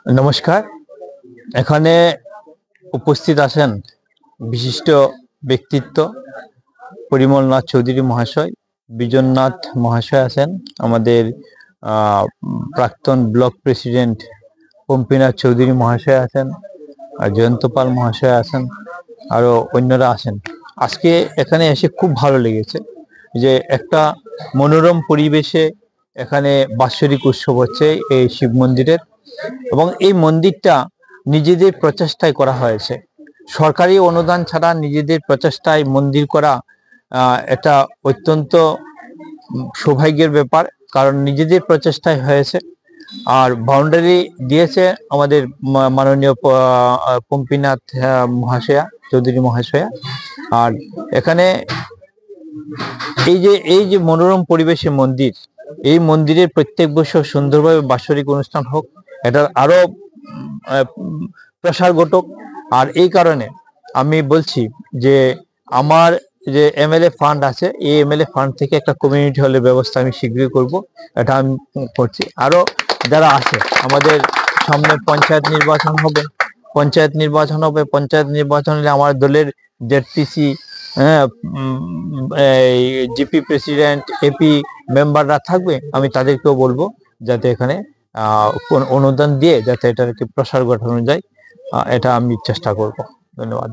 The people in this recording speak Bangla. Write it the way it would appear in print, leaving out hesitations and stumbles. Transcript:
নমস্কার। এখানে উপস্থিত আছেন বিশিষ্ট ব্যক্তিত্ব পরিমলনাথ চৌধুরী মহাশয়, বিজননাথ মহাশয় আছেন, আমাদের প্রাক্তন ব্লক প্রেসিডেন্ট পম্পীনাথ চৌধুরী মহাশয় আছেন, আর জয়ন্ত পাল মহাশয় আছেন, আরো অন্যরা আছেন। আজকে এখানে এসে খুব ভালো লেগেছে যে একটা মনোরম পরিবেশে এখানে বাৎসরিক উৎসব হচ্ছে এই শিব মন্দিরের, এবং এই মন্দিরটা নিজেদের প্রচেষ্টায় করা হয়েছে। সরকারি অনুদান ছাড়া নিজেদের প্রচেষ্টায় মন্দির করা এটা অত্যন্ত সৌভাগ্যের ব্যাপার, কারণ নিজেদের প্রচেষ্টায় হয়েছে। আর বাউন্ডারি দিয়েছে আমাদের মাননীয় পম্পীনাথ মহাশয়া, চৌধুরী মহাশয়া। আর এখানে এই যে মনোরম পরিবেশে মন্দির, এই মন্দিরের প্রত্যেক বছর সুন্দরভাবে বাৎসরিক অনুষ্ঠান হোক, এটার আরো প্রসার ঘটুক। আর এই কারণে আমি বলছি যে আমার যে এমএলএ ফান্ড আছে, এই এমএলএ ফান্ড থেকে একটা কমিউনিটি হলের ব্যবস্থা আমি শীঘ্রই করব, এটা আমি করছি। আরো যারা আছে, আমাদের সামনে পঞ্চায়েত নির্বাচন হবে, পঞ্চায়েত নির্বাচন হলে আমার দলের জেডপিসি, জিপি প্রেসিডেন্ট, এপি মেম্বাররা থাকবে। আমি তাদেরকেও বলবো যাতে এখানে অনুদান দিয়ে যাতে এটাকে প্রসার ঘটানো যায়, এটা আমি চেষ্টা করব। ধন্যবাদ।